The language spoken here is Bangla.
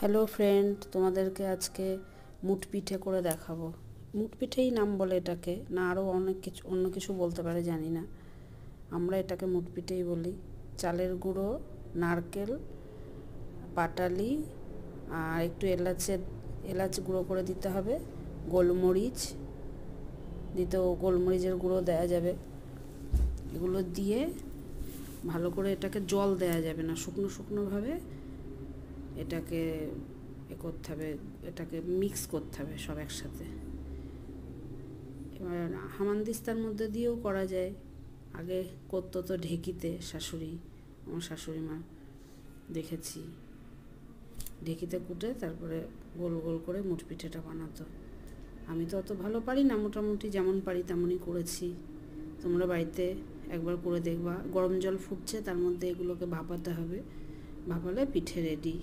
হ্যালো ফ্রেন্ড, তোমাদেরকে আজকে মুট পিঠে করে দেখাবো। মুট পিঠেই নাম বলে এটাকে, না আরও অন্য কিছু বলতে পারে জানি না। আমরা এটাকে মুট পিঠেই বলি। চালের গুঁড়ো, নারকেল, পাটালি আর একটু এলাচ গুঁড়ো করে দিতে হবে, গোলমরিচ দিতেও গোলমরিচের গুঁড়ো দেওয়া যাবে। এগুলো দিয়ে ভালো করে এটাকে জল দেওয়া যাবে না, শুকনো শুকনোভাবে এটাকে করতে হবে, এটাকে মিক্স করতে হবে সব একসাথে। এবার হামানদিস্তার মধ্যে দিয়েও করা যায়। আগে করতো তো ঢেকিতে আমার শাশুড়ি মা দেখেছি, ঢেকিতে কুটে তারপরে গোল গোল করে মুট পিঠেটা বানাতো। আমি তো অত ভালো পারি না, মোটামুটি যেমন পারি তেমনই করেছি। তোমরা বাড়িতে একবার করে দেখবা। গরম জল ফুটছে, তার মধ্যে এগুলোকে ভাপাতে হবে, ভাপালে পিঠে রেডি।